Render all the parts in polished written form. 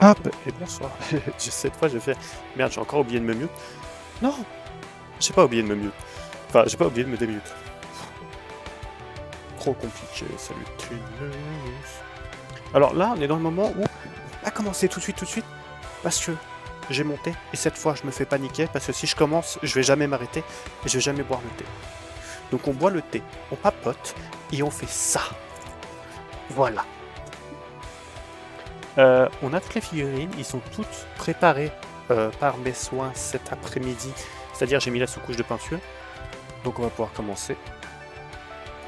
Hop, et bonsoir. Cette fois, j'ai fait... Merde, j'ai encore oublié de me mute. Non, j'ai pas oublié de me mute. Enfin, j'ai pas oublié de me démute. Trop compliqué, salut Trinus. Alors là, on est dans le moment où on va commencer tout de suite, parce que j'ai monté, et cette fois, je me fais paniquer, parce que si je commence, je vais jamais m'arrêter, et je vais jamais boire le thé. Donc on boit le thé, on papote, et on fait ça. Voilà. On a toutes les figurines, ils sont toutes préparées par mes soins cet après-midi. C'est-à-dire j'ai mis la sous-couche de peinture. Donc on va pouvoir commencer.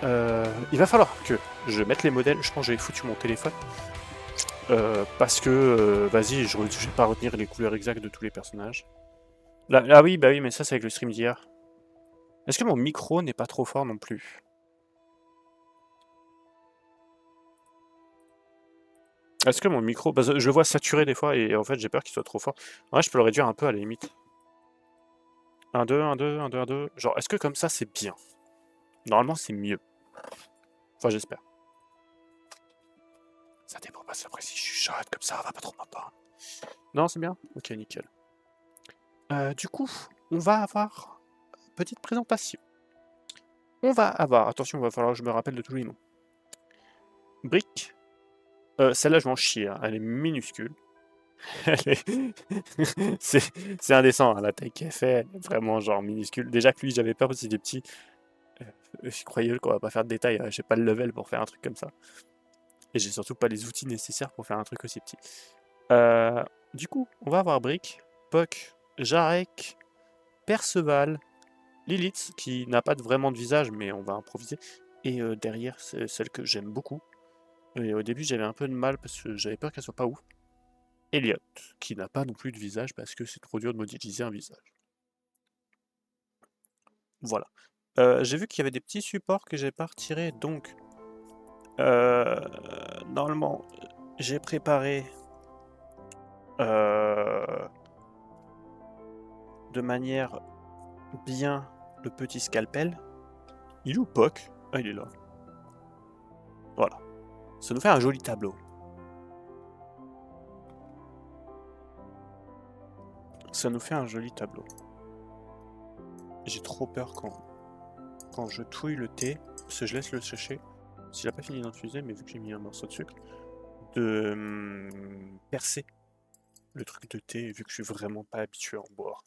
Il va falloir que je mette les modèles. Je pense que j'avais foutu mon téléphone. Parce que, vas-y, je vais pas retenir les couleurs exactes de tous les personnages. Là, ah oui, bah oui, mais ça c'est avec le stream d'hier. Est-ce que mon micro n'est pas trop fort non plus? Est-ce que mon micro... Parce que je le vois saturé des fois et en fait j'ai peur qu'il soit trop fort. Ouais, je peux le réduire un peu à la limite. 1, 2, 1, 2, 1, 2, 1, 2. Genre, est-ce que comme ça c'est bien? Normalement c'est mieux. Enfin, j'espère. Ça dépend pas, après si je chuchote comme ça, on va pas trop m'entendre. Non, c'est bien? Ok, nickel. Du coup, on va avoir une petite présentation. On va avoir... Attention, il va falloir que je me rappelle de tous les noms. Brick. Celle-là, je vais en chier, hein. Elle est minuscule. C'est indécent, hein, la taille qu'elle fait, elle est vraiment genre minuscule. Déjà que lui, j'avais peur parce qu'il est petit. Je croyais qu'on va pas faire de détails, j'ai pas le level pour faire un truc comme ça. Et j'ai surtout pas les outils nécessaires pour faire un truc aussi petit. Du coup, on va avoir Brick, Puck, Jarek, Perceval, Lilith, qui n'a pas vraiment de visage, mais on va improviser. Et derrière, c'est celle que j'aime beaucoup. Et au début, j'avais un peu de mal parce que j'avais peur qu'elle soit pas ouf. Elliot, qui n'a pas non plus de visage parce que c'est trop dur de modéliser un visage. Voilà. J'ai vu qu'il y avait des petits supports que j'ai pas retirés, donc normalement j'ai préparé de manière bien le petit scalpel. Il est où Puck? Ah, il est là. Voilà. Ça nous fait un joli tableau. Ça nous fait un joli tableau. J'ai trop peur quand je touille le thé, parce que je laisse le sécher, s'il a pas fini d'infuser, mais vu que j'ai mis un morceau de sucre, de percer le truc de thé, vu que je suis vraiment pas habitué à en boire.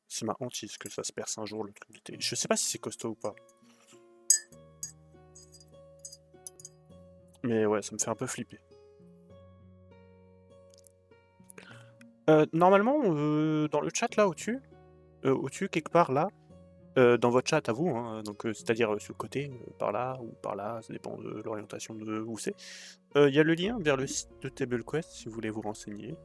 C'est ma hantise que ça se perce un jour le truc de thé. Je sais pas si c'est costaud ou pas. Mais ouais, ça me fait un peu flipper. Normalement, dans le chat là au-dessus, quelque part là, dans votre chat à vous, hein, donc c'est-à-dire sur le côté, par là ou par là, ça dépend de l'orientation de où c'est. Il y a le lien vers le site de TableQuest si vous voulez vous renseigner.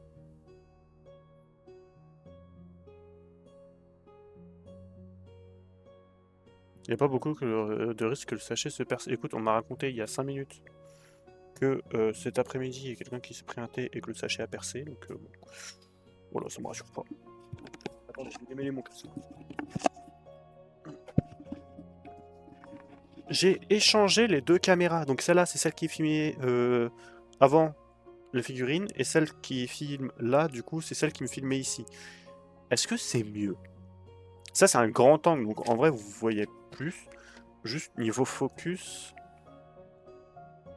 Il n'y a pas beaucoup de risques que le sachet se perce. Écoute, on m'a raconté il y a 5 minutes que cet après-midi, il y a quelqu'un qui s'est pris un thé et que le sachet a percé, donc bon. Voilà, ça me rassure pas. Attendez, je vais démêler mon casque. J'ai échangé les deux caméras, donc celle-là, c'est celle qui filmait avant la figurine, et celle qui filme là, du coup, c'est celle qui me filmait ici. Est-ce que c'est mieux? Ça, c'est un grand angle, donc en vrai, vous voyez plus. Juste niveau focus,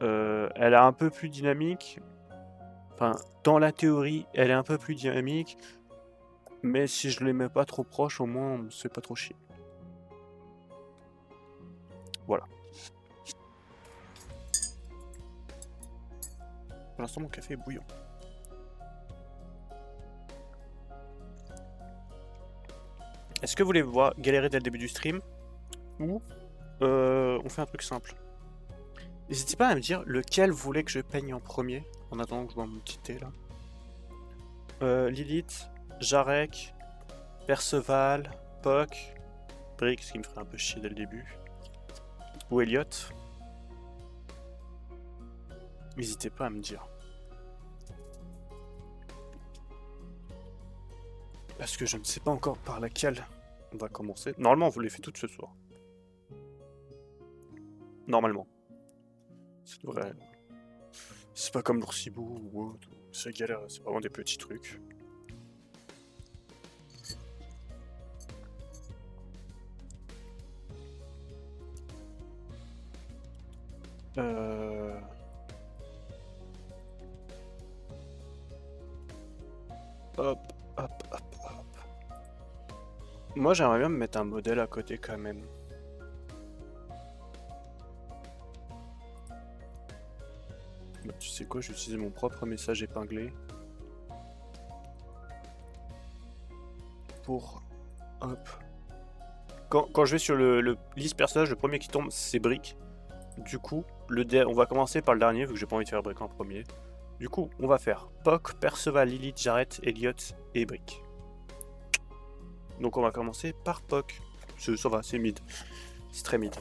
elle est un peu plus dynamique. Enfin, dans la théorie, elle est un peu plus dynamique. Mais si je les mets pas trop proches, au moins, on ne se fait pas trop chier. Voilà. Pour l'instant, mon café est bouillant. Est-ce que vous voulez voir galérer dès le début du stream? Ou on fait un truc simple? N'hésitez pas à me dire lequel vous voulez que je peigne en premier, en attendant que je bois mon petit thé là. Lilith, Jarek, Perceval, Puck, Brick, ce qui me ferait un peu chier dès le début, ou Elliot. N'hésitez pas à me dire. Parce que je ne sais pas encore par laquelle on va commencer. Normalement, on vous les fait toutes ce soir. Normalement. C'est pas comme l'oursibou ou autre. C'est galère, c'est vraiment des petits trucs. Hop, hop, hop, hop. Moi, j'aimerais bien me mettre un modèle à côté quand même. Bah, tu sais quoi, j'utilise mon propre message épinglé. Pour... Hop. Quand je vais sur le liste personnage, le premier qui tombe, c'est Brick. Du coup, on va commencer par le dernier, vu que j'ai pas envie de faire Brick en premier. Du coup, on va faire Puck, Perceval, Lilith, Jarrett, Elliot et Brick. Donc on va commencer par Puck. Ça va, c'est mid. C'est très mid.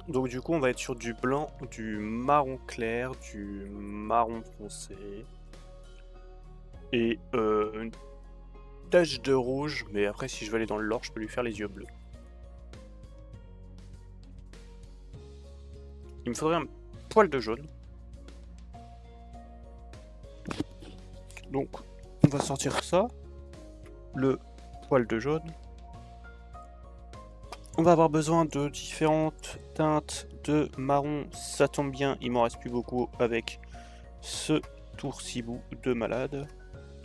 Donc du coup, on va être sur du blanc, du marron clair, du marron foncé. Et une tache de rouge, mais après si je veux aller dans le lore, je peux lui faire les yeux bleus. Il me faudrait un poil de jaune. Donc, on va sortir ça. Le poil de jaune. On va avoir besoin de différentes teintes de marron. Ça tombe bien, il m'en reste plus beaucoup avec ce toursibou de malade.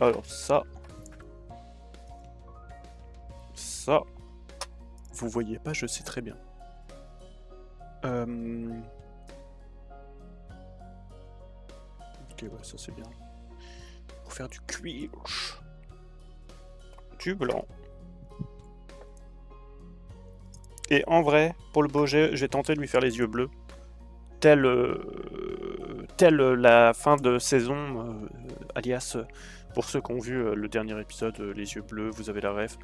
Alors ça. Ça. Vous voyez pas, je sais très bien. Ok, ouais, ça c'est bien. Pour faire du cuir. Du blanc. Et en vrai, pour le Boget, j'ai tenté de lui faire les yeux bleus. Telle la fin de saison, alias, pour ceux qui ont vu le dernier épisode, les yeux bleus, vous avez la ref.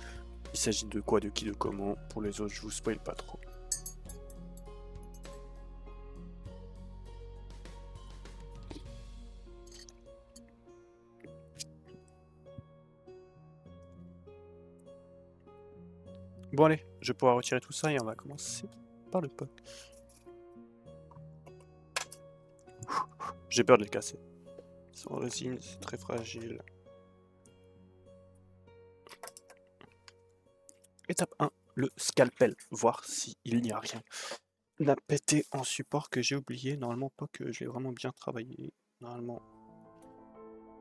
Il s'agit de quoi, de qui, de comment. Pour les autres, je vous spoil pas trop. Bon allez, je vais pouvoir retirer tout ça et on va commencer par le pot. J'ai peur de les casser. Sans résine, c'est très fragile. Étape 1, le scalpel, voir s'il n'y a rien. La pété en support que j'ai oublié, normalement pas que je l'ai vraiment bien travaillé. Normalement,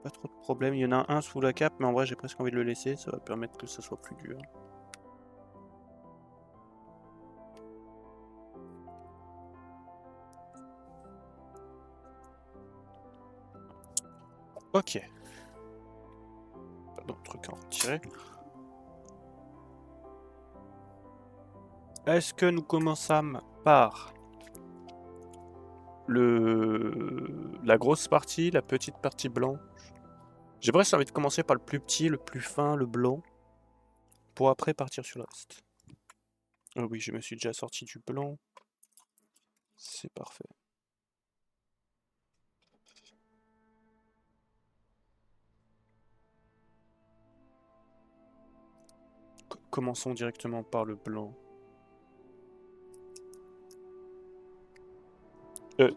pas trop de problème. Il y en a un sous la cape, mais en vrai j'ai presque envie de le laisser, ça va permettre que ça soit plus dur. Ok. Pas d'autres trucs à retirer. Est-ce que nous commençons par la grosse partie, la petite partie blanche? J'ai presque envie de commencer par le plus petit, le plus fin, le blanc, pour après partir sur le reste. Oh oui, je me suis déjà sorti du blanc. C'est parfait. Commençons directement par le blanc.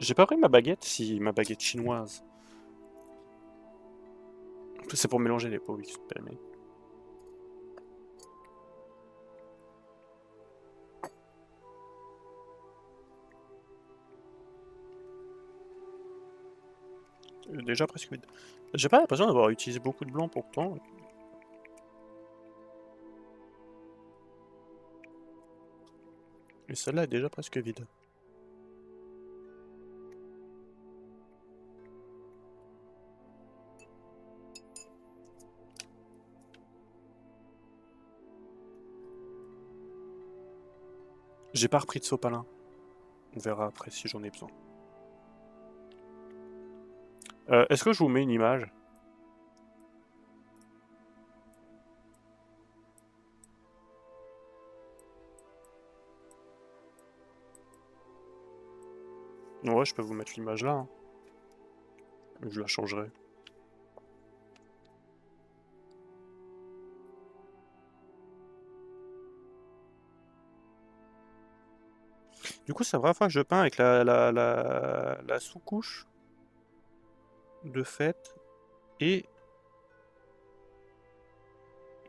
J'ai pas pris ma baguette, si ma baguette chinoise. C'est pour mélanger les pots, oui, c'est permis. Déjà presque vide. J'ai pas l'impression d'avoir utilisé beaucoup de blanc pourtant. Et celle-là est déjà presque vide. J'ai pas repris de sopalin. On verra après si j'en ai besoin. Est-ce que je vous mets une image? Ouais, je peux vous mettre l'image là. Hein. Je la changerai. Du coup, c'est la première fois que je peins avec la sous-couche de fait. Et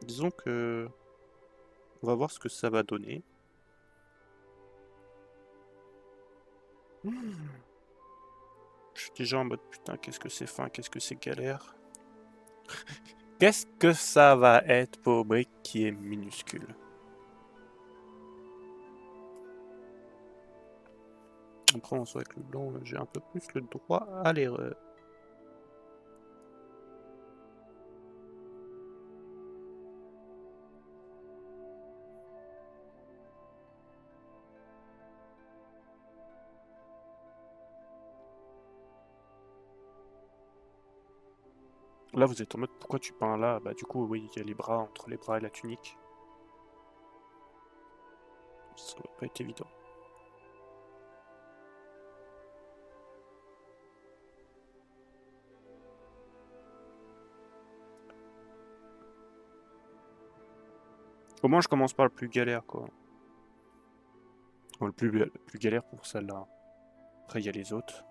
disons que on va voir ce que ça va donner. Je suis déjà en mode putain, qu'est-ce que c'est fin, qu'est-ce que c'est galère. Qu'est-ce que ça va être pour brique qui est minuscule? Après, on soit avec le blanc, j'ai un peu plus le droit à l'erreur. Là, vous êtes en mode pourquoi tu peins là? Bah, du coup, oui, il y a les bras entre les bras et la tunique. Ça va pas être évident. Au moins, je commence par le plus galère, quoi. Bon, le plus galère pour celle-là. Après, il y a les autres.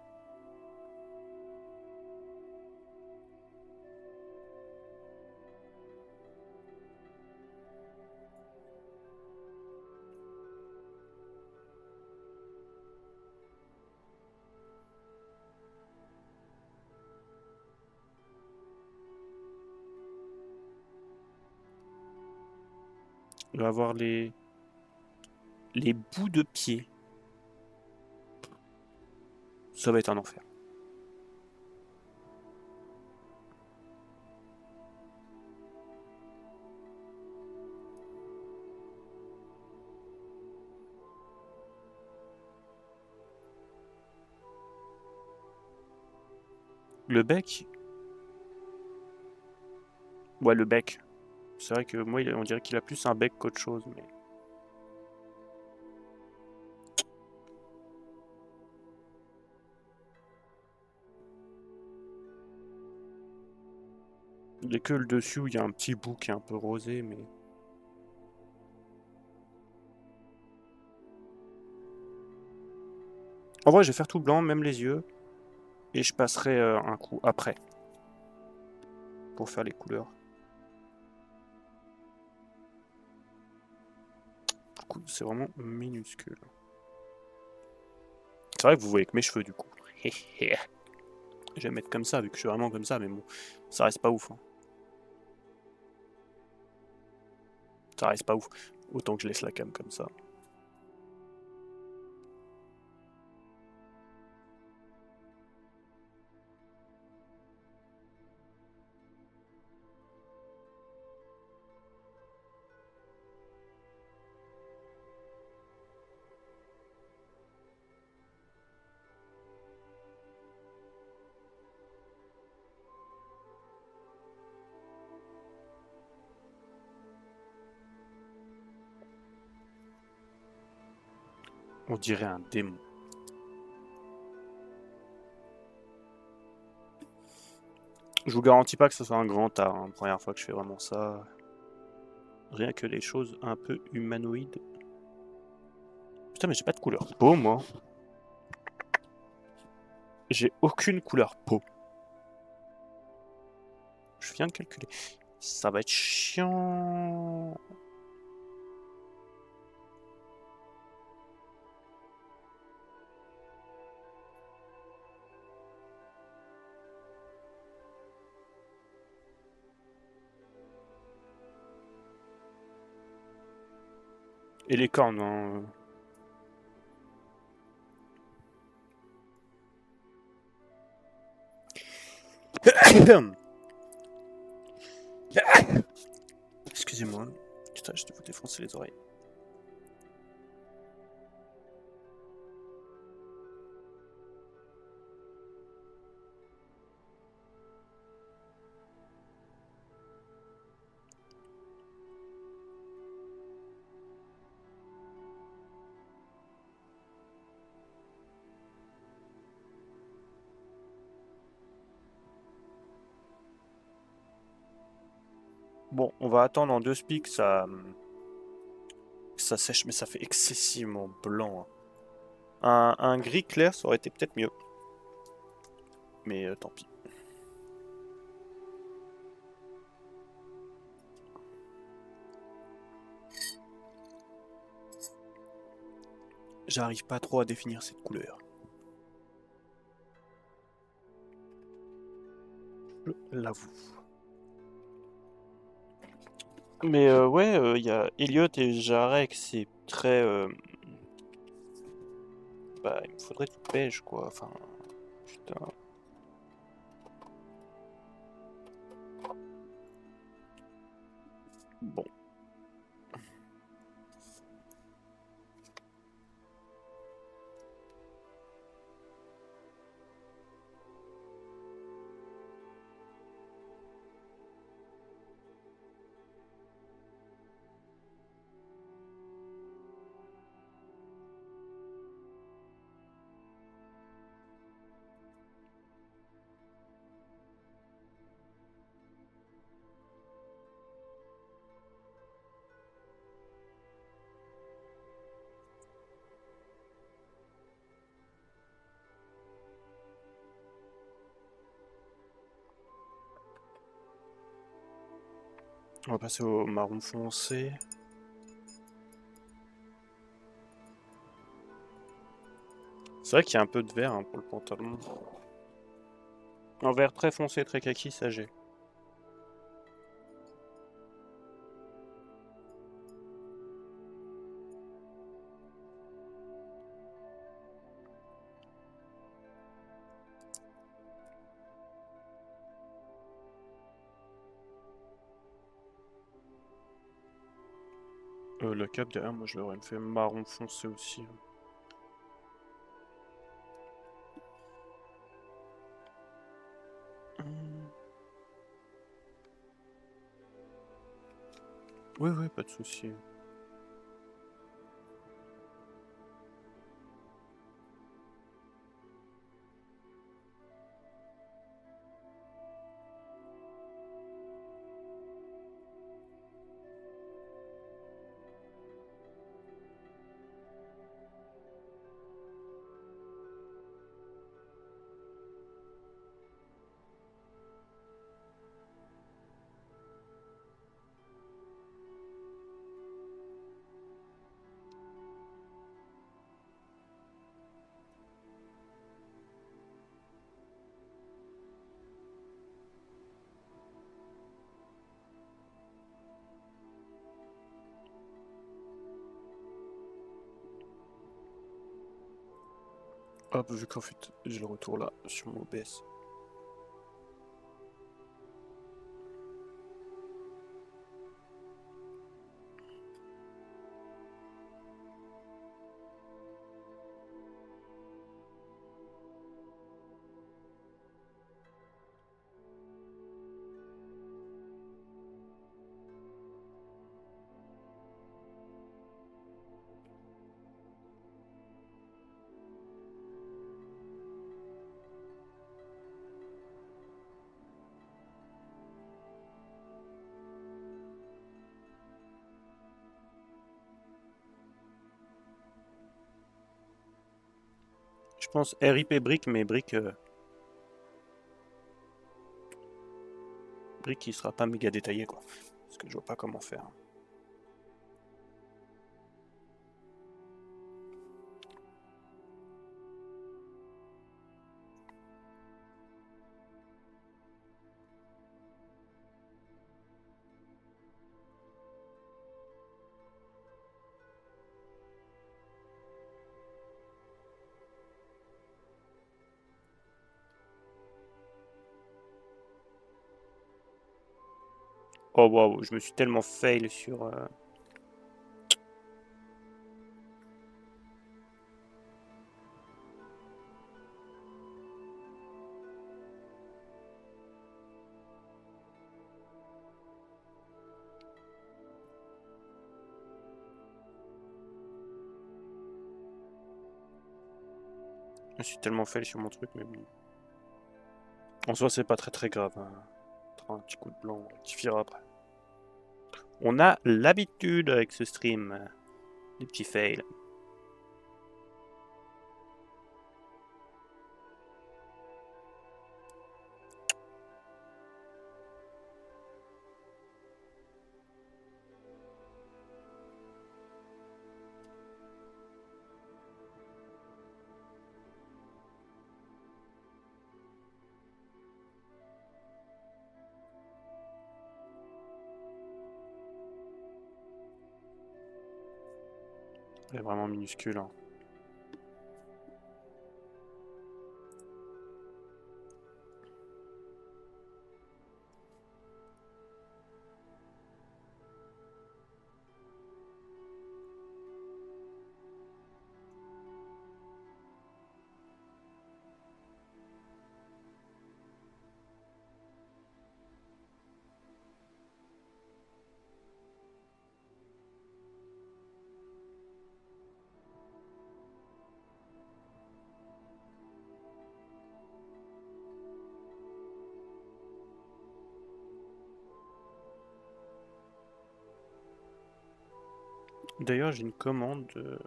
Il va avoir les bouts de pied. Ça va être un enfer. Le bec? Ouais, le bec. C'est vrai que moi, on dirait qu'il a plus un bec qu'autre chose, mais... Il n'y a que le dessus où il y a un petit bout qui est un peu rosé, mais... En vrai, je vais faire tout blanc, même les yeux. Et je passerai un coup après. Pour faire les couleurs. Du coup, c'est vraiment minuscule. C'est vrai que vous voyez que mes cheveux, du coup. Je vais mettre comme ça, vu que je suis vraiment comme ça, mais bon, ça reste pas ouf. Hein. Ça reste pas ouf. Autant que je laisse la cam comme ça. On dirait un démon. Je vous garantis pas que ce soit un grand art. Hein. Première fois que je fais vraiment ça. Rien que les choses un peu humanoïdes. Putain, mais j'ai pas de couleur peau, moi. J'ai aucune couleur peau. Je viens de calculer. Ça va être chiant. Et les cornes, hein. Excusez-moi. Putain, je vais vous défoncer les oreilles. Bon, on va attendre en 2 spics, ça sèche, mais ça fait excessivement blanc. Hein. Un gris clair, ça aurait été peut-être mieux. Mais tant pis. J'arrive pas trop à définir cette couleur. Je l'avoue. Mais ouais, il y a Elliot et Jarek, c'est très... bah, il me faudrait du beige, quoi. Enfin, putain. Bon. On va passer au marron foncé. C'est vrai qu'il y a un peu de vert hein, pour le pantalon. Un vert très foncé, très kaki, ça j'ai. Le cap derrière, moi je l'aurais fait marron foncé aussi. Oui, oui, pas de souci. Hop, vu qu'en fait j'ai le retour là sur mon OBS. Je pense RIP brick, mais brick qui sera pas méga détaillé quoi. Parce que je vois pas comment faire. Oh waouh, je me suis tellement fail sur. Je me suis tellement fail sur mon truc, mais bon. En soi, c'est pas très très grave. Hein. Un petit coup de blanc, on rectifiera après. On a l'habitude avec ce stream. Les petits fails. C'est vraiment minuscule, hein. D'ailleurs, j'ai une commande de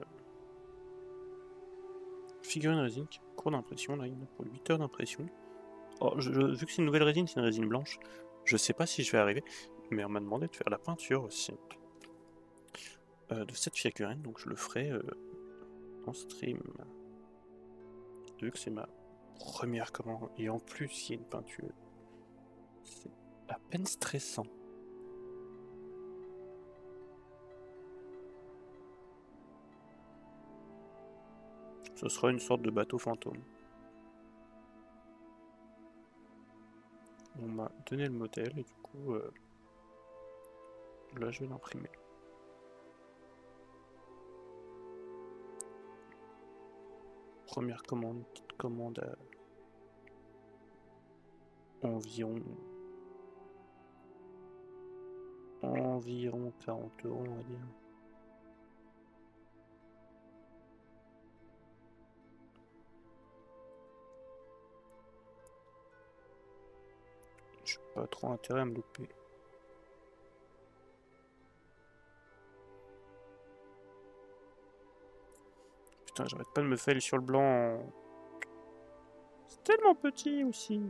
figurine résine qui est en cours d'impression. Là, il y en a pour 8 heures d'impression. Oh, vu que c'est une nouvelle résine, c'est une résine blanche. Je sais pas si je vais arriver, mais on m'a demandé de faire la peinture aussi de cette figurine, donc je le ferai en stream. Vu que c'est ma première commande, et en plus il y a une peinture, c'est à peine stressant. Ce sera une sorte de bateau fantôme. On m'a donné le modèle et du coup, là je vais l'imprimer. Première commande, petite commande à environ 40 €, on va dire. J'ai pas trop intérêt à me louper. Putain, j'arrête pas de me fail sur le blanc. C'est tellement petit aussi.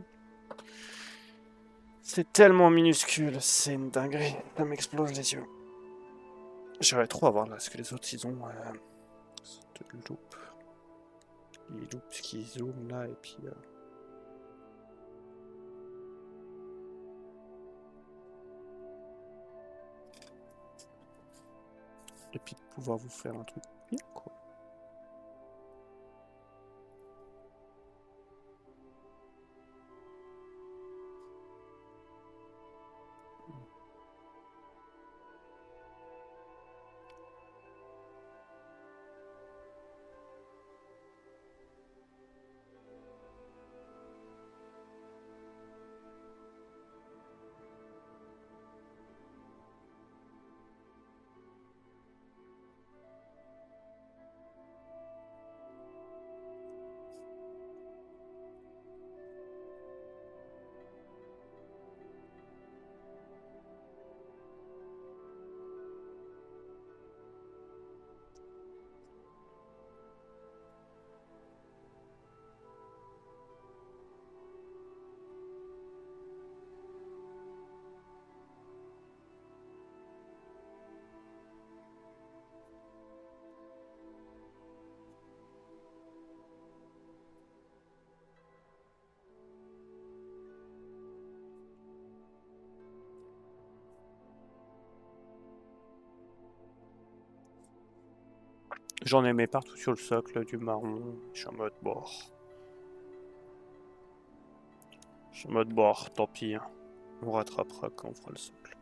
C'est tellement minuscule, c'est une dinguerie. Ça m'explose les yeux. J'aimerais trop avoir là ce que les autres ils ont. Cette loupe. Les loupes qui zooment là et puis. Et puis de pouvoir vous faire un truc bien quoi. J'en ai mis partout sur le socle du marron. Je suis en mode bord. Je suis en mode bord, tant pis. Hein. On rattrapera quand on fera le socle.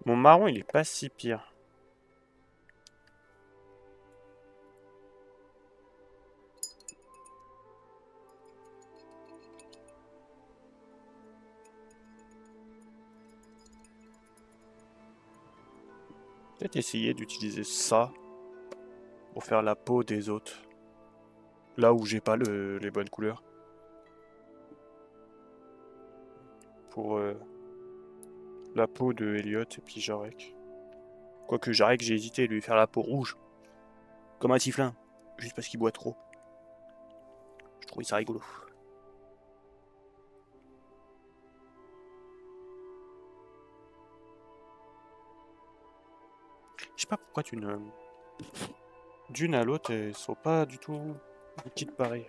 Mon marron il est pas si pire. Peut-être essayer d'utiliser ça pour faire la peau des autres. Là où j'ai pas les bonnes couleurs. Pour la peau de Elliot et puis Jarek. Quoique Jarek, j'ai hésité à lui faire la peau rouge. Comme un sifflin. Juste parce qu'il boit trop. Je trouvais ça rigolo. Je sais pas pourquoi d'une à l'autre, elles sont pas du tout des petites pareilles.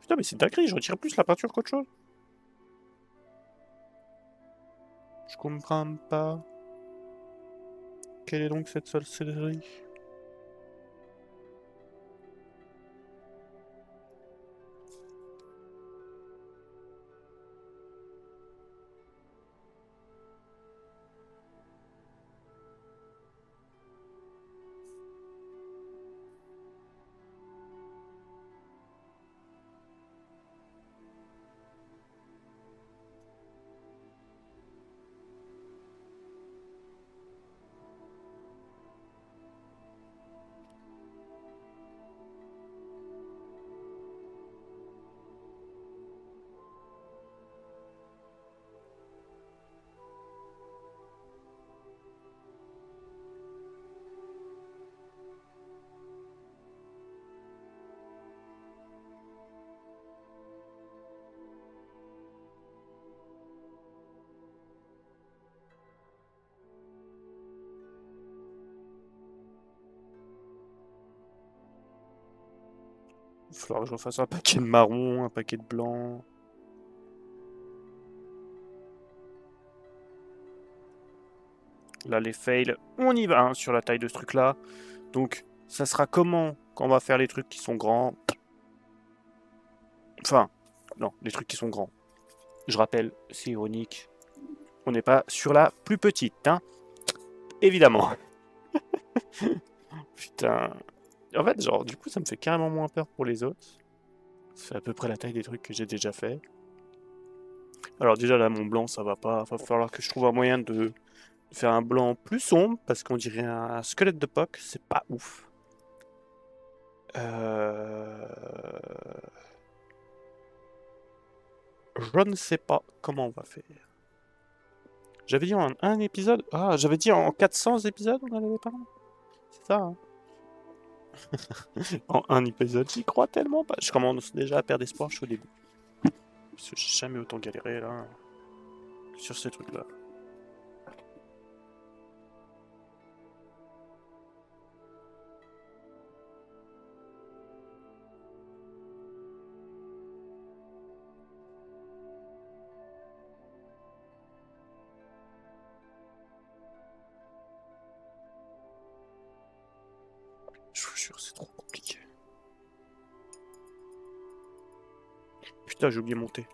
Putain, mais c'est dinguerie, je retire plus la peinture qu'autre chose. Je comprends pas. Quelle est donc cette sorcellerie? Il va falloir que je refasse un paquet de marron, un paquet de blanc. Là, les fails, on y va hein, sur la taille de ce truc-là. Donc, ça sera comment quand on va faire les trucs qui sont grands? Enfin, non, les trucs qui sont grands. Je rappelle, c'est ironique. On n'est pas sur la plus petite, hein. Évidemment. Putain. En fait, genre, du coup, ça me fait carrément moins peur pour les autres. C'est à peu près la taille des trucs que j'ai déjà fait. Alors déjà, là, mon blanc, ça va pas. Va falloir que je trouve un moyen de faire un blanc plus sombre, parce qu'on dirait un squelette de Puck. C'est pas ouf. Euh... Je ne sais pas comment on va faire. J'avais dit en un épisode. Ah, j'avais dit en 400 épisodes, on en avait pas. C'est ça, hein. En un épisode, j'y crois tellement pas. Je commence déjà à perdre espoir, je suis au début. Parce que j'ai jamais autant galéré là. Sur ces trucs-là. Je vous jure, c'est trop compliqué. Putain, j'ai oublié mon thé.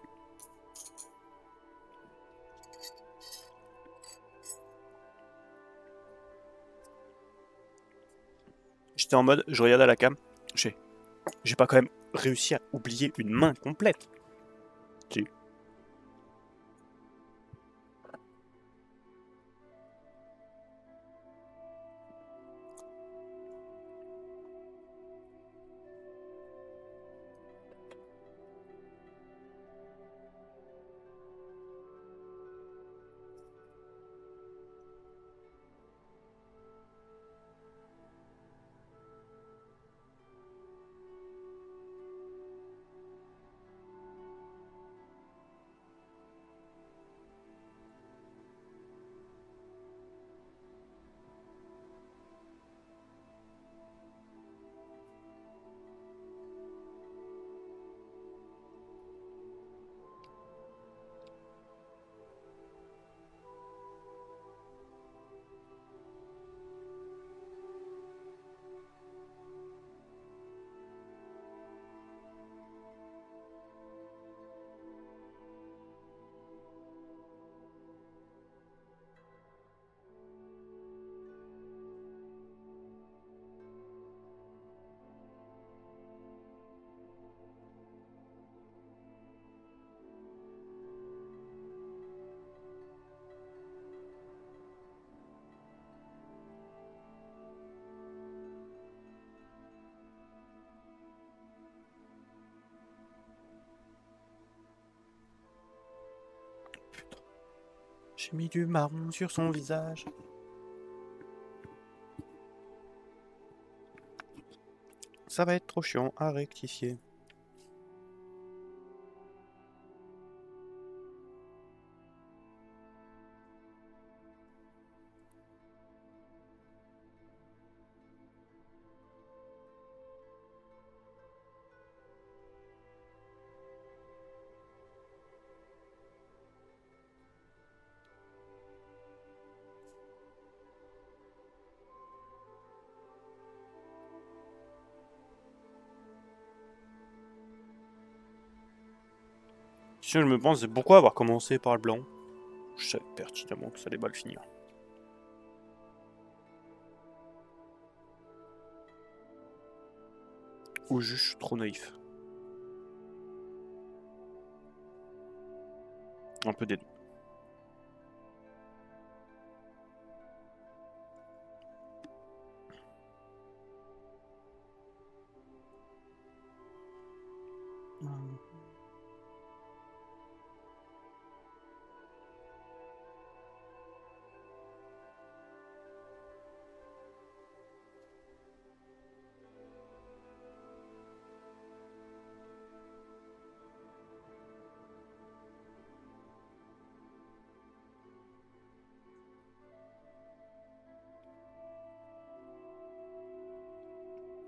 J'étais en mode, je regarde à la cam. J'ai pas quand même réussi à oublier une main complète. Si. J'ai mis du marron sur son visage. Ça va être trop chiant à rectifier. Si je me pense, c'est pourquoi avoir commencé par le blanc. Je savais pertinemment que ça allait mal finir. Ou juste je suis trop naïf. Un peu des deux.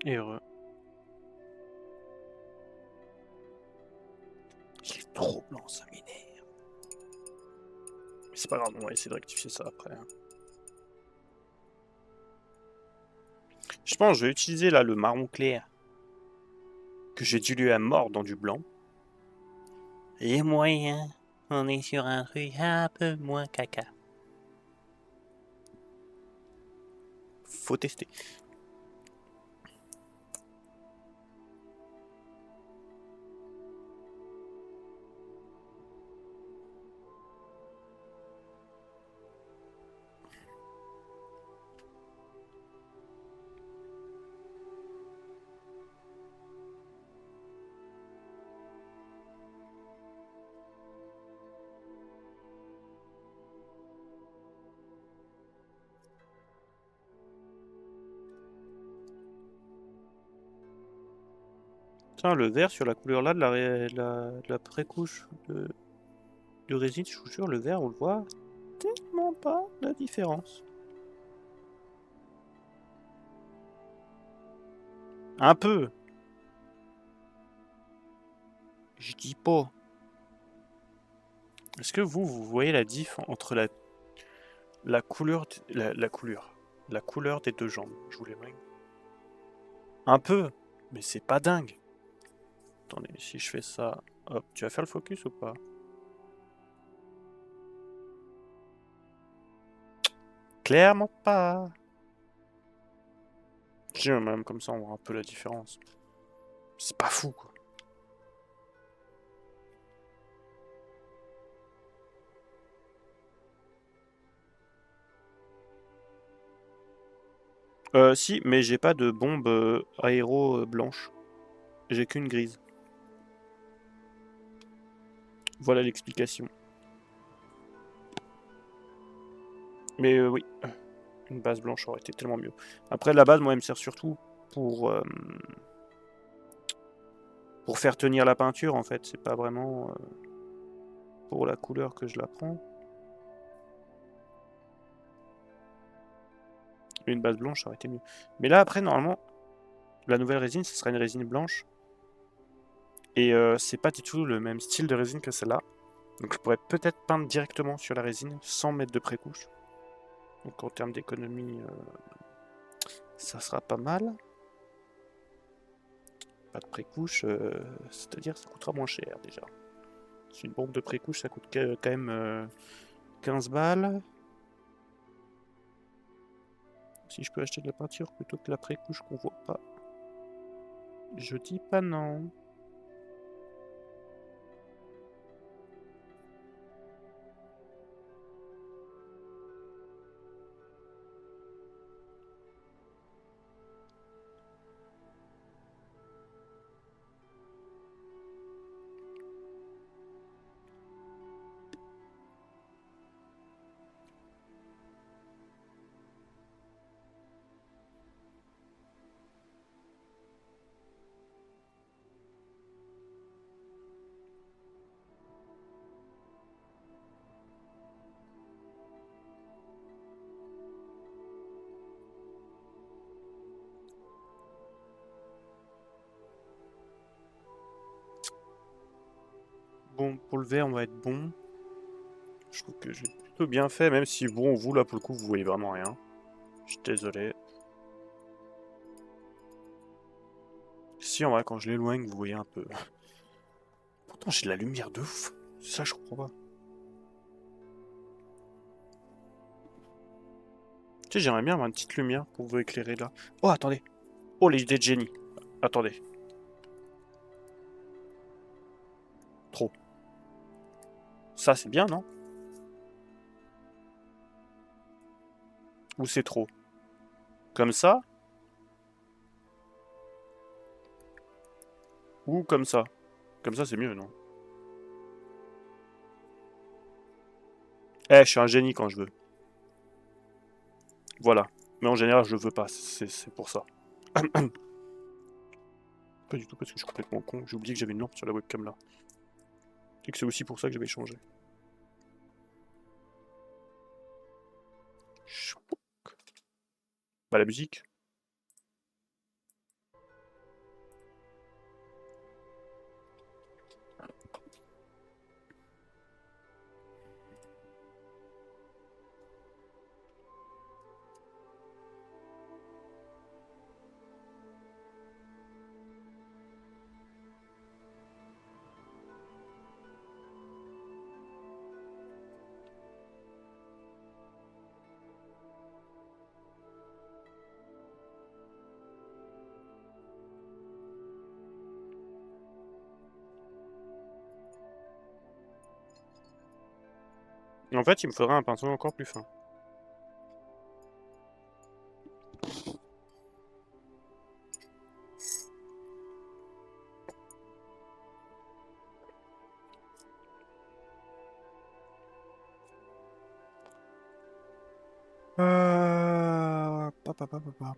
Et heureux. Il est trop blanc, ça m'énerve. Mais c'est pas grave, on va essayer de rectifier ça après. Je pense que je vais utiliser là le marron clair que j'ai dilué à mort dans du blanc. Et moyen, on est sur un truc un peu moins caca. Faut tester. Tiens, le vert sur la couleur là de la pré-couche de résine, je vous jure, le vert, on le voit tellement pas la différence. Un peu. Je dis pas. Est-ce que vous voyez la diff entre la couleur, la couleur des deux jambes? Je vous les bring. Un peu, mais c'est pas dingue. Attendez, si je fais ça, hop, tu vas faire le focus ou pas? Clairement pas. Même comme ça, on voit un peu la différence. C'est pas fou, quoi. Si, mais j'ai pas de bombe aéro blanche. J'ai qu'une grise. Voilà l'explication. Mais oui, une base blanche aurait été tellement mieux. Après, la base, moi, elle me sert surtout pour faire tenir la peinture, en fait. C'est pas vraiment pour la couleur que je la prends. Une base blanche aurait été mieux. Mais là, après, normalement, la nouvelle résine, ce sera une résine blanche. Et c'est pas du tout le même style de résine que celle-là. Donc je pourrais peut-être peindre directement sur la résine sans mettre de pré-couche. Donc en termes d'économie, ça sera pas mal. Pas de pré-couche, c'est-à-dire ça coûtera moins cher déjà. C'est une bombe de pré-couche, ça coûte quand même 15 balles. Si je peux acheter de la peinture plutôt que la pré-couche qu'on voit pas, je dis pas non. bon, pour le vert, on va être bon. Je trouve que j'ai plutôt bien fait, même si, bon, vous, là, pour le coup, vous voyez vraiment rien. Je suis désolé. Si, en vrai, quand je l'éloigne, vous voyez un peu. Pourtant, j'ai de la lumière de ouf. Ça, je comprends pas. Tu sais, j'aimerais bien avoir une petite lumière pour vous éclairer, là. Oh, attendez. Oh, les idées de génie. Attendez. Trop. Ça, c'est bien, non? Ou c'est trop? Comme ça? Ou comme ça? Comme ça, c'est mieux, non? Eh, je suis un génie quand je veux. Voilà. Mais en général, je veux pas. C'est pour ça. Pas du tout parce que je suis complètement con. J'ai oublié que j'avais une lampe sur la webcam là. Et que c'est aussi pour ça que j'avais changé. Bah la musique. En fait, il me faudrait un pinceau encore plus fin. Pa.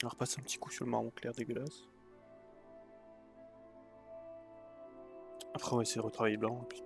On va repasser un petit coup sur le marron clair dégueulasse. Après, on va essayer de retravailler blanc. Et puis...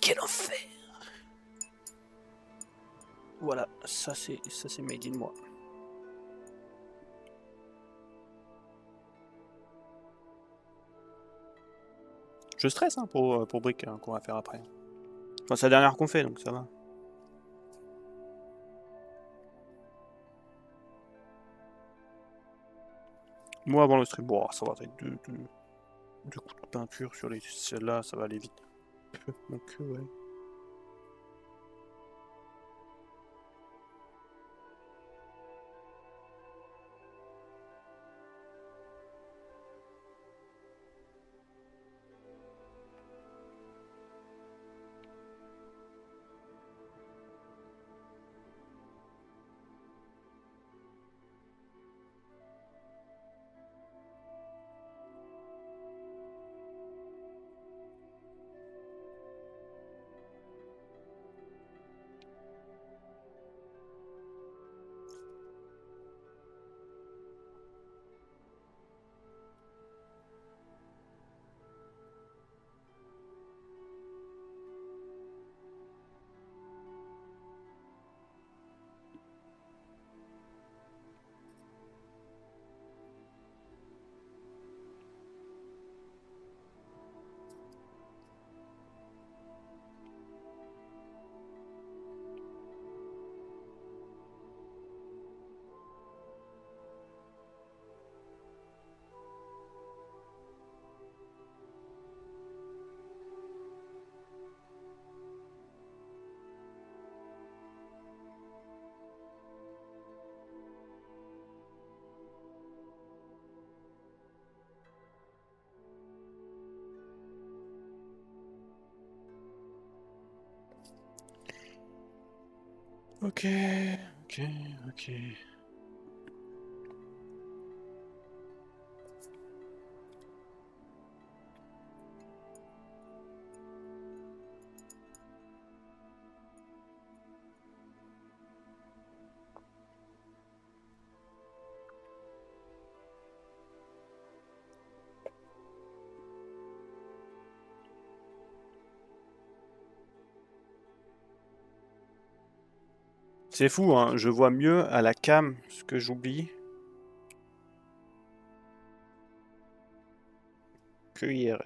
Quel enfer! Voilà, ça c'est made in moi. Je stresse hein, pour Brick hein, qu'on va faire après. Enfin, c'est la dernière qu'on fait, donc ça va. Moi, avant le stream, bon, ça va être deux coups de peinture sur les celles-là, ça va aller vite. Donc, ouais. Ok, ok, ok. C'est fou, hein, je vois mieux à la cam ce que j'oublie que hier.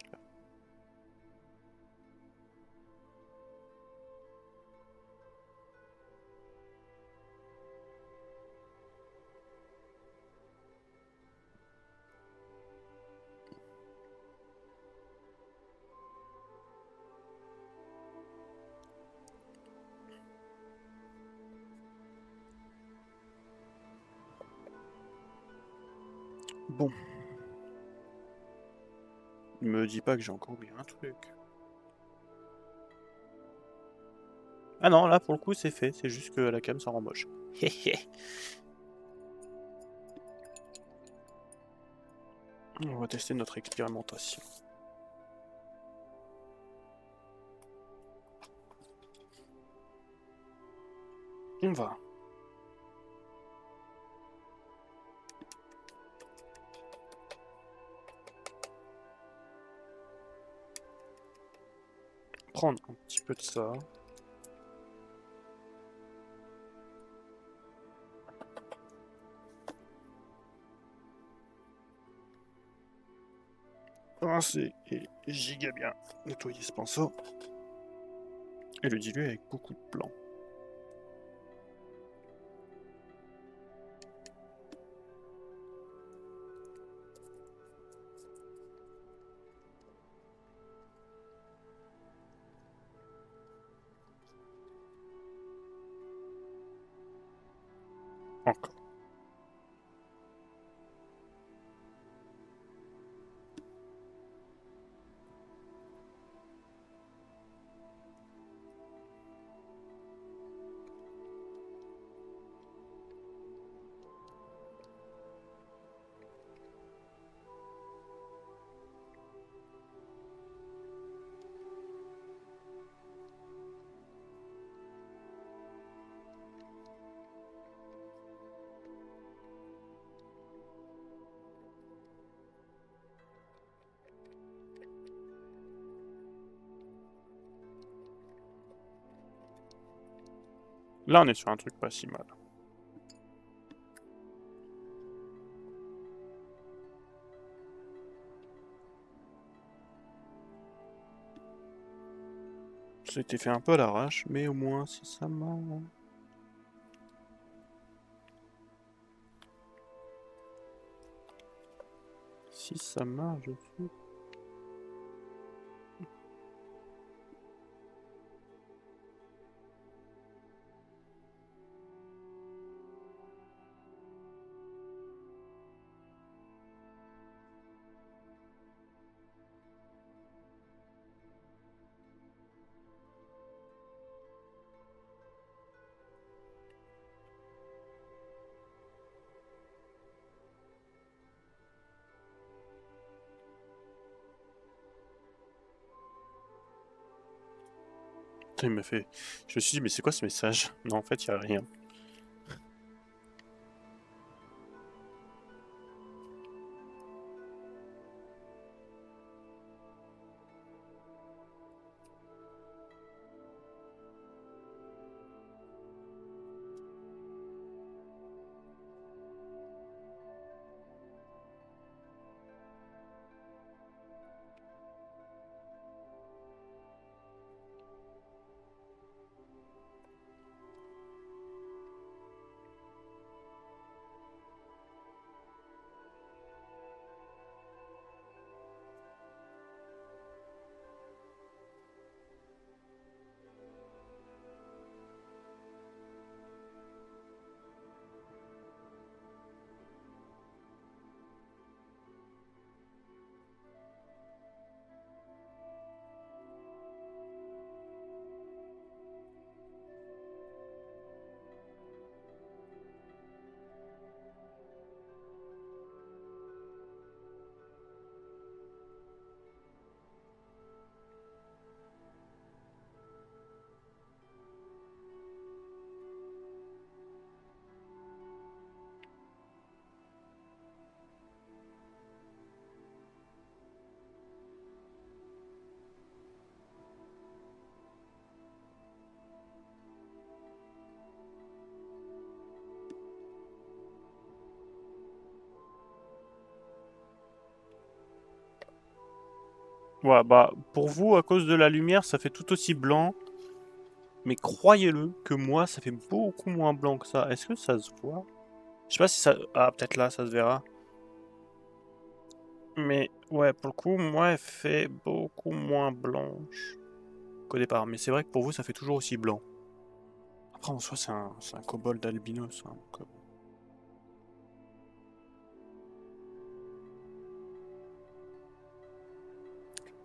Bon, me dis pas que j'ai encore oublié un truc. Ah non, là pour le coup c'est fait, c'est juste que la cam ça rend moche. On va tester notre expérimentation. On va. Prendre un petit peu de ça. Rincer et giga bien nettoyer ce pinceau. Et le diluer avec beaucoup de blanc. Encore. Là on est sur un truc pas si mal. C'était fait un peu à l'arrache, mais au moins si ça marche. Si ça marche aussi. Putain, il m'a fait. Je me suis dit, mais c'est quoi ce message? Non, en fait, il y a rien. Ouais, bah, pour vous, à cause de la lumière, ça fait tout aussi blanc. Mais croyez-le que moi, ça fait beaucoup moins blanc que ça. Est-ce que ça se voit? Je sais pas si ça... Ah, peut-être là, ça se verra. Mais ouais, pour le coup, moi, elle fait beaucoup moins blanche qu'au départ. Mais c'est vrai que pour vous, ça fait toujours aussi blanc. Après, en soi, c'est un kobold albinos, hein, donc,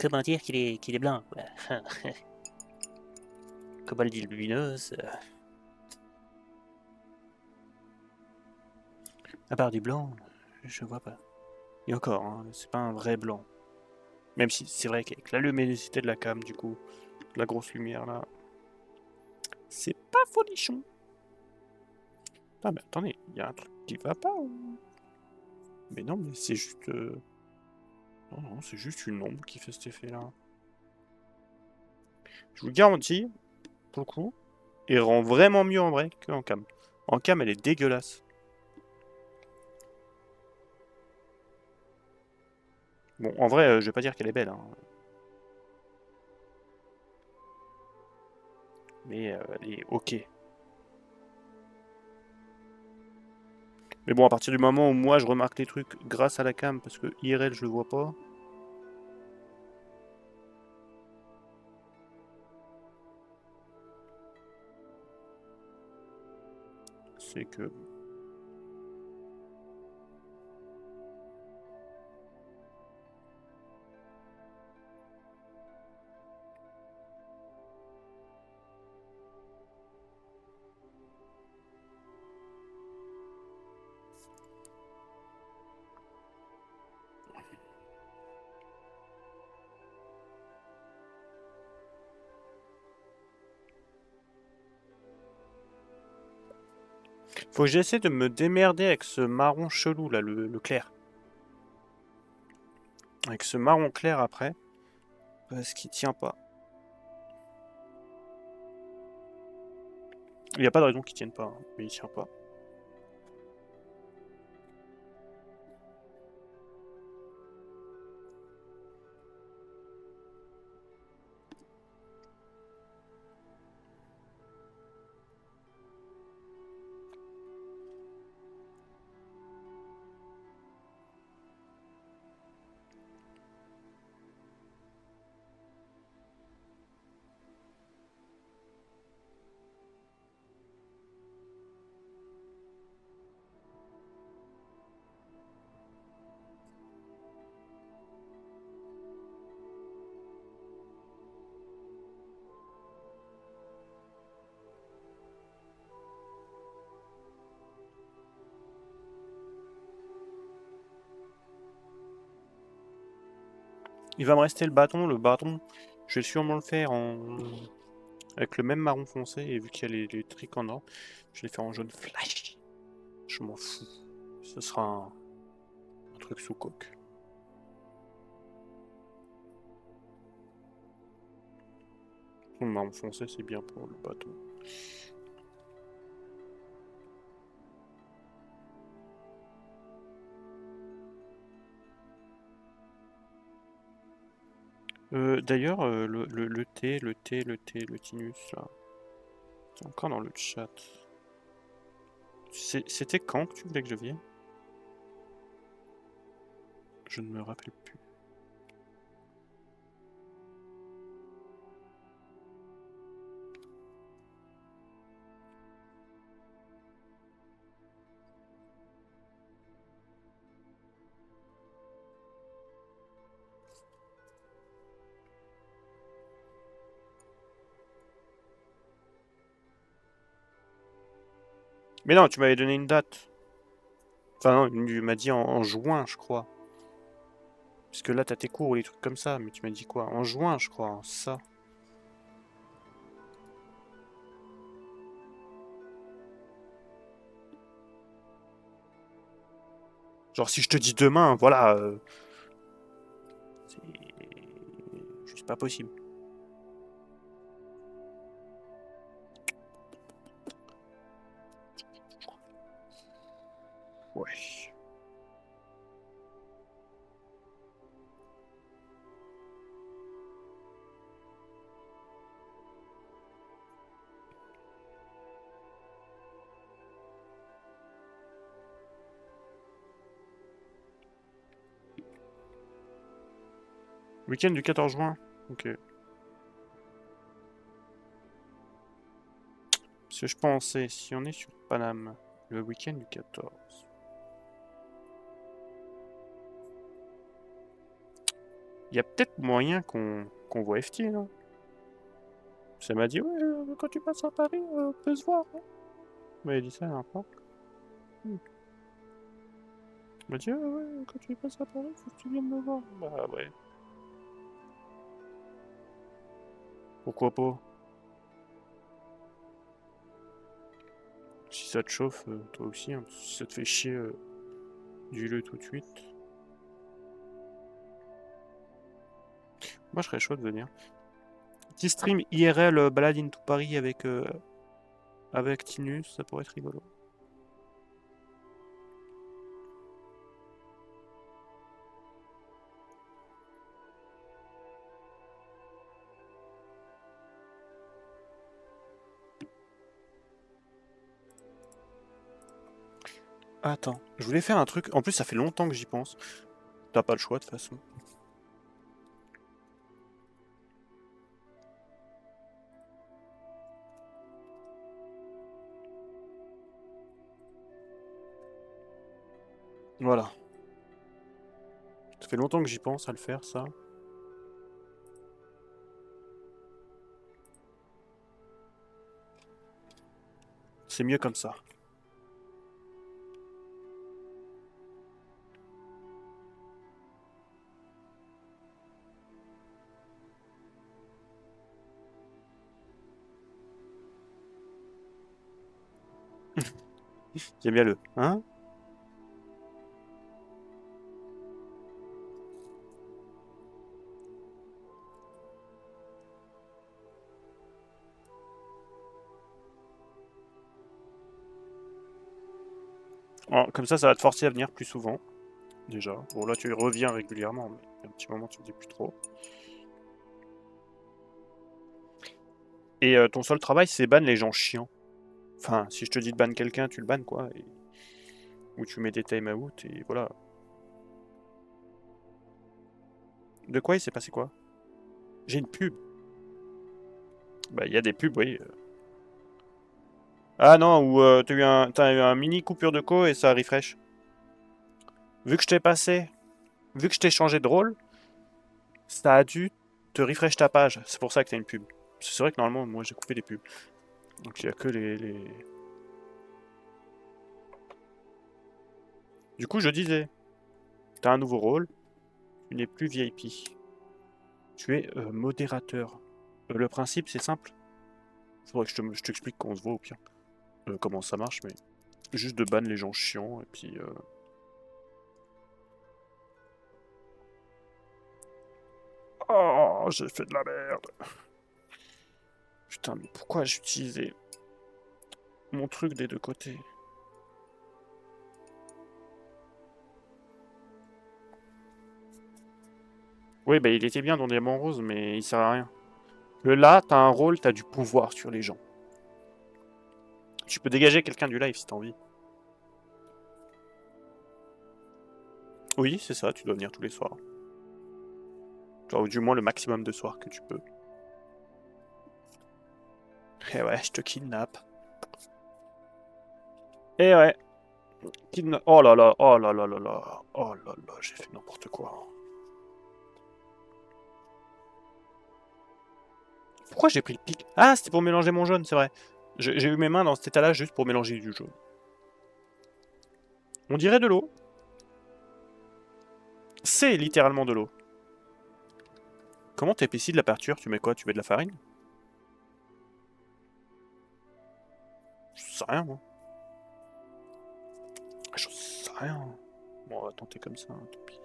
comment dire qu'il est blanc, quoi. Kobold albinos. À part du blanc, je vois pas. Et encore, hein, c'est pas un vrai blanc. Même si c'est vrai qu'avec la luminosité de la cam, du coup, la grosse lumière là, c'est pas folichon. Ah, mais attendez, il y a un truc qui va pas ou... Mais non, mais c'est juste. Non, non, c'est juste une ombre qui fait cet effet-là. Je vous le garantis, pour le coup, il rend vraiment mieux en vrai qu'en cam. En cam, elle est dégueulasse. Bon, en vrai, je vais pas dire qu'elle est belle, hein, mais elle est ok. Mais bon, à partir du moment où moi je remarque les trucs grâce à la cam, parce que IRL je le vois pas, c'est que... Faut que j'essaie de me démerder avec ce marron chelou là, le clair. Avec ce marron clair après, parce qu'il tient pas. Il n'y a pas de raison qu'il tienne pas, hein, mais il tient pas. Il va me rester le bâton. Le bâton, je vais sûrement le faire avec le même marron foncé. Et vu qu'il y a les trics en or, je vais le faire en jaune flash. Je m'en fous. Ce sera un truc sous coque. Le marron foncé, c'est bien pour le bâton. D'ailleurs, le Tinus, là. C'est encore dans le chat. C'était quand que tu voulais que je vienne? Je ne me rappelle plus. Mais non, tu m'avais donné une date. Enfin, non, tu m'as dit en juin, je crois. Parce que là, t'as tes cours ou des trucs comme ça. Mais tu m'as dit quoi? En juin, je crois. Ça. Genre, si je te dis demain, voilà. C'est juste pas possible. Ouais. Week-end du 14 juin. Ok. Parce que je pensais, si on est sur Paname, le week-end du 14. Il y a peut-être moyen qu'on voit FT, non? Ça m'a dit, ouais, quand tu passes à Paris, on peut se voir. Hein. Il m'a dit ça la dernière fois. Hmm. Il m'a dit, ouais, quand tu passes à Paris, faut que tu viennes me voir. Bah ouais. Pourquoi pas? Si ça te chauffe, toi aussi, hein, si ça te fait chier, dis-le tout de suite. Moi, je serais chaud de venir. Petit stream IRL balade into Paris avec Tinus, ça pourrait être rigolo. Attends, je voulais faire un truc. En plus, ça fait longtemps que j'y pense. T'as pas le choix de toute façon. Voilà. Ça fait longtemps que j'y pense à le faire, ça. C'est mieux comme ça. J'aime bien le. Hein? Oh, comme ça va te forcer à venir plus souvent. Déjà. Bon, là, tu reviens régulièrement, mais il y a un petit moment, tu ne dis plus trop. Et ton seul travail, c'est ban les gens chiants. Enfin, si je te dis de ban quelqu'un, tu le bannes, quoi. Ou tu mets des time-out, et voilà. De quoi il s'est passé quoi? J'ai une pub. Bah, il y a des pubs, oui. Ah non, ou t'as eu un mini coupure de co et ça refresh. Vu que je t'ai passé, vu que je t'ai changé de rôle, ça a dû te refresh ta page. C'est pour ça que t'as une pub. C'est vrai que normalement, moi j'ai coupé les pubs. Donc il y a que les... Du coup, je disais, t'as un nouveau rôle, tu n'es plus VIP. Tu es modérateur. Le principe, c'est simple. Faudrait que je t'explique quand on se voit au pire. Comment ça marche, mais juste de ban les gens chiants et puis... Oh, j'ai fait de la merde. Putain, mais pourquoi j'ai utilisé mon truc des deux côtés? Oui, bah il était bien dans Diamant Rose, mais il sert à rien. Là, t'as un rôle, t'as du pouvoir sur les gens. Tu peux dégager quelqu'un du live si t'as envie. Oui, c'est ça, tu dois venir tous les soirs. Ou du moins le maximum de soirs que tu peux. Eh ouais, je te kidnappe. Eh ouais. Oh là là, oh là là là là. Oh là là, j'ai fait n'importe quoi. Pourquoi j'ai pris le pic? Ah, c'était pour mélanger mon jaune, c'est vrai. J'ai eu mes mains dans cet état-là juste pour mélanger du jaune. On dirait de l'eau. C'est littéralement de l'eau. Comment t'épaissis de la peinture? Tu mets quoi? Tu mets de la farine? Je sais rien, moi. Je sais rien. Bon, on va tenter comme ça, hein, tant pis.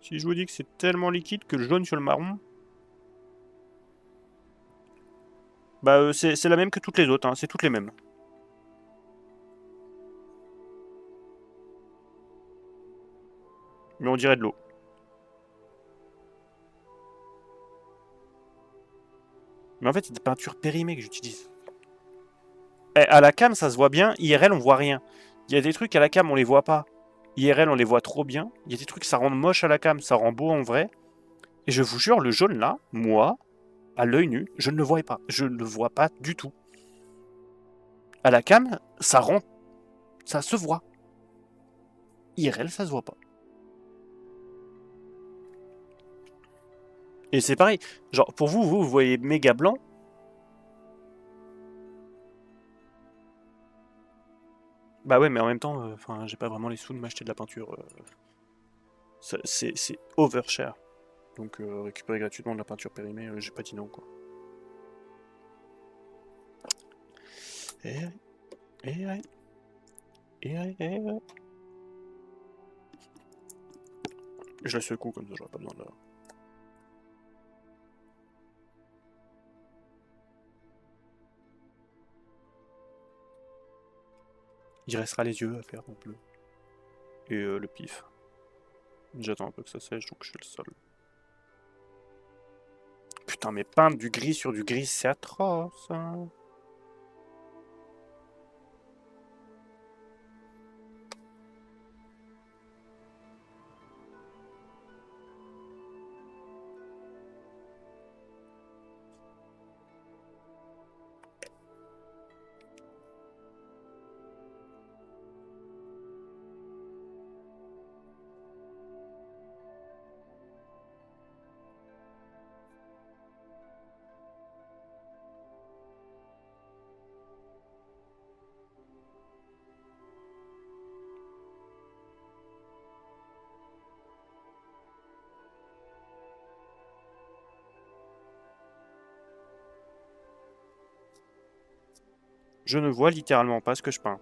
Si je vous dis que c'est tellement liquide que le jaune sur le marron, bah c'est la même que toutes les autres, hein, c'est toutes les mêmes. Mais on dirait de l'eau. Mais en fait, c'est des peintures périmées que j'utilise. Eh, à la cam, ça se voit bien. IRL, on voit rien. Il y a des trucs à la cam, on les voit pas. IRL, on les voit trop bien. Il y a des trucs, ça rend moche à la cam, ça rend beau en vrai. Et je vous jure, le jaune là, moi, à l'œil nu, je ne le voyais pas. Je ne le vois pas du tout. À la cam, ça rend... ça se voit. IRL, ça se voit pas. Et c'est pareil. Genre, pour vous, vous voyez méga blanc. Bah ouais, mais en même temps, enfin, j'ai pas vraiment les sous de m'acheter de la peinture. C'est overshare. Donc récupérer gratuitement de la peinture périmée, j'ai pas dit non quoi. Eh ouais, eh ouais, eh ouais, eh ouais. Je la secoue comme ça, j'aurais pas besoin de la... Il restera les yeux à faire en bleu. Et le pif. J'attends un peu que ça sèche, donc je fais le sol. Putain, mais peindre du gris sur du gris, c'est atroce. Hein. Je ne vois littéralement pas ce que je peins.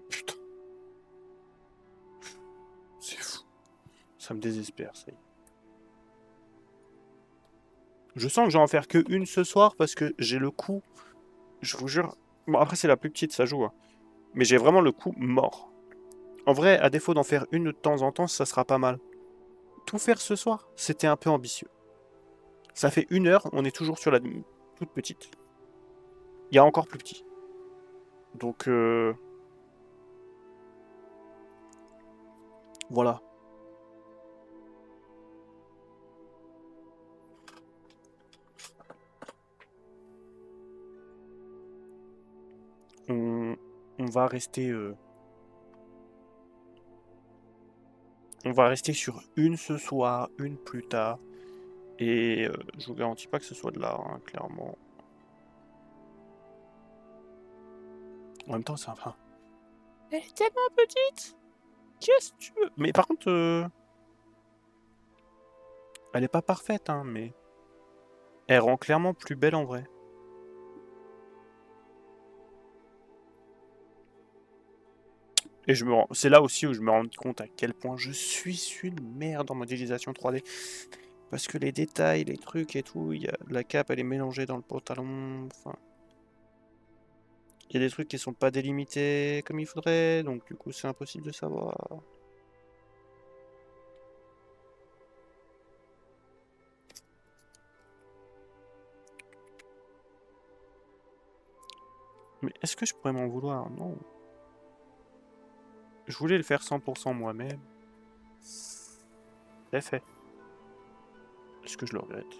Putain, c'est fou. Ça me désespère, ça y est. Je sens que je vais en faire que une ce soir parce que j'ai le coup, je vous jure. Bon, après, c'est la plus petite, ça joue. Hein. Mais j'ai vraiment le coup mort. En vrai, à défaut d'en faire une de temps en temps, ça sera pas mal. Tout faire ce soir, c'était un peu ambitieux. Ça fait 1 heure, on est toujours sur la toute petite. Il y a encore plus petit. Donc, voilà. On, on va rester... on va rester sur une ce soir, une plus tard. Et je vous garantis pas que ce soit de l'art, hein, clairement. En même temps, c'est enfin... Elle est tellement petite. Qu'est-ce que tu veux? Mais par contre, elle est pas parfaite, hein, mais... Elle rend clairement plus belle en vrai. Et c'est là aussi où je me rends compte à quel point je suis une merde en modélisation 3D. Parce que les détails, les trucs et tout, la cape elle est mélangée dans le pantalon. Enfin, il y a des trucs qui sont pas délimités comme il faudrait, donc du coup c'est impossible de savoir. Mais est-ce que je pourrais m'en vouloir? Non. Je voulais le faire 100% moi-même. C'est fait. Est-ce que je le regrette?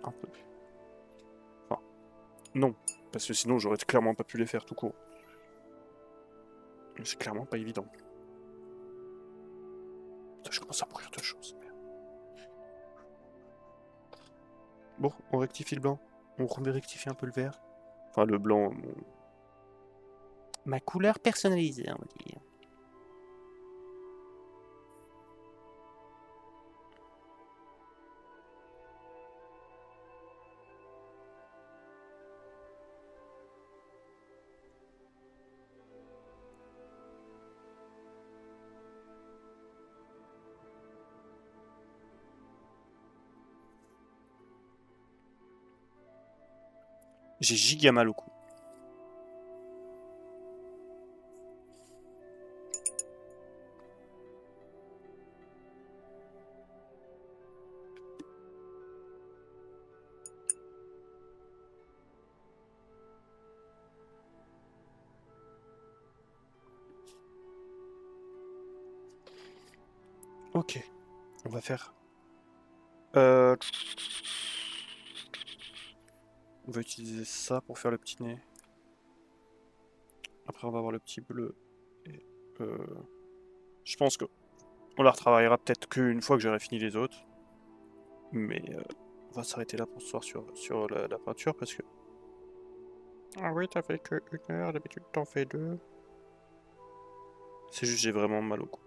Un peu. Enfin, non. Parce que sinon j'aurais clairement pas pu les faire tout court. Mais c'est clairement pas évident. Putain, je commence à brûler de choses. Bon, on rectifie le blanc. On rectifie un peu le vert. Enfin, le blanc, ma couleur personnalisée, on va dire. J'ai giga mal au cou. Ok, on va faire... On va utiliser ça pour faire le petit nez. Après on va avoir le petit bleu. Et, je pense que on la retravaillera peut-être qu'une fois que j'aurai fini les autres. Mais on va s'arrêter là pour ce soir sur la peinture parce que... Ah oui, t'as fait que 1 heure, d'habitude t'en fais 2. C'est juste j'ai vraiment mal au cou.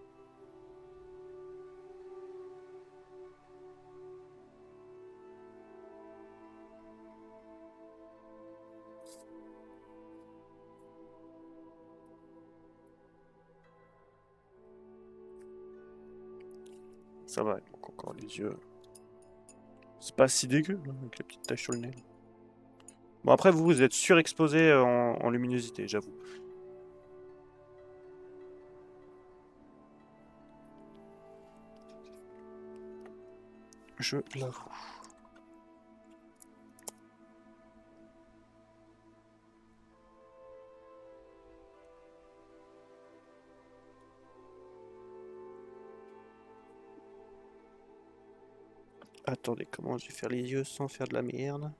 Ça va, il manque encore les yeux. C'est pas si dégueu, hein, avec les petites taches sur le nez. Bon, après, vous êtes surexposé en luminosité, j'avoue. Je l'avoue. Attendez, comment je vais faire les yeux sans faire de la merde?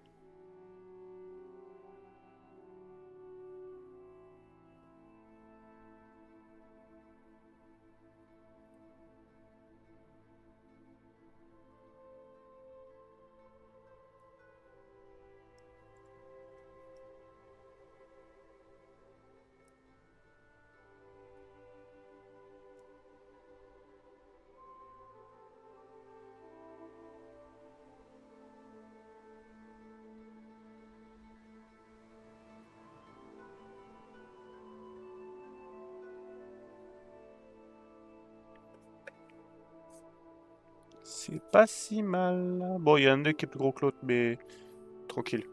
C'est pas si mal. Bon, il y a un nez qui est plus gros que l'autre, mais tranquille.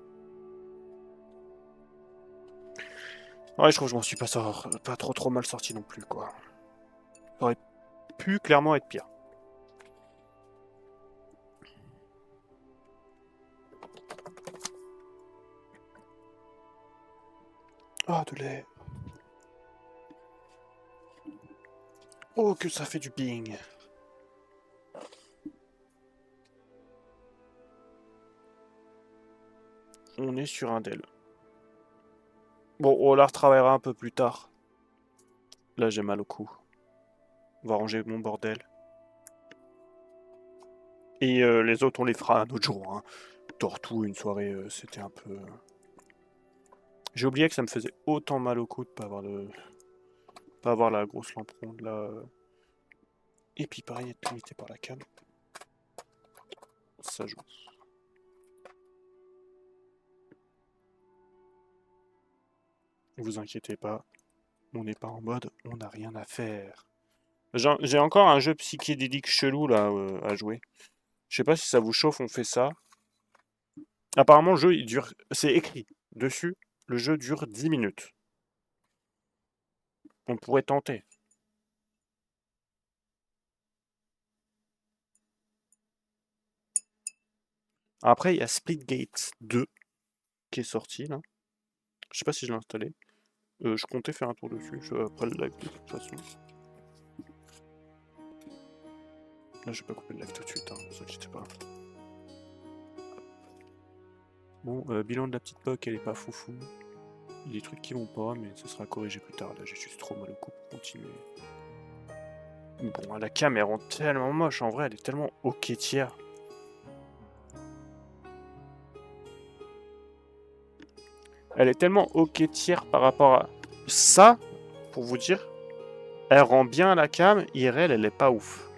Ouais, je trouve que je m'en suis pas trop mal sorti non plus, quoi. Ça aurait pu clairement être pire. Ah, de lait. Oh, que ça fait du ping. On est sur un Dell. Bon, on la retravaillera un peu plus tard. Là, j'ai mal au cou. On va ranger mon bordel. Et les autres, on les fera un autre jour. Hein. Tortue, une soirée, c'était un peu... J'ai oublié que ça me faisait autant mal au cou de pas avoir la grosse lampe ronde là. Et puis pareil, être limité par la cam. Ça joue. Ne vous inquiétez pas, on n'est pas en mode on n'a rien à faire. J'ai encore un jeu psychédélique chelou là à jouer. Je sais pas si ça vous chauffe, on fait ça. Apparemment, le jeu il dure. C'est écrit dessus. Le jeu dure 10 minutes. On pourrait tenter. Après, il y a Splitgate 2 qui est sorti là. Je sais pas si je l'ai installé. Je comptais faire un tour dessus après le live de toute façon. Là, je vais pas couper le live tout de suite, hein, ne vous inquiétez pas. Bon, bilan de la petite POC, elle est pas foufou. Il y a des trucs qui vont pas, mais ça sera corrigé plus tard. Là, j'ai juste trop mal au cou pour continuer. Bon, la cam, elle rend tellement moche. En vrai, elle est tellement hoquetière. Elle est tellement hoquetière par rapport à ça, pour vous dire. Elle rend bien à la cam, IRL, elle est pas ouf.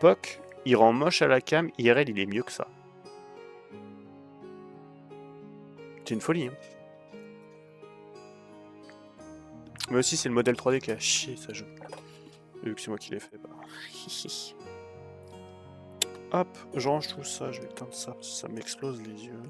POC, il rend moche à la cam, IRL, il est mieux que ça. C'est une folie, hein. Mais aussi, c'est le modèle 3D qui a chié, ça joue. Vu que c'est moi qui l'ai fait, bah... Hop, je range tout ça, je vais éteindre ça, parce que ça m'explose les yeux.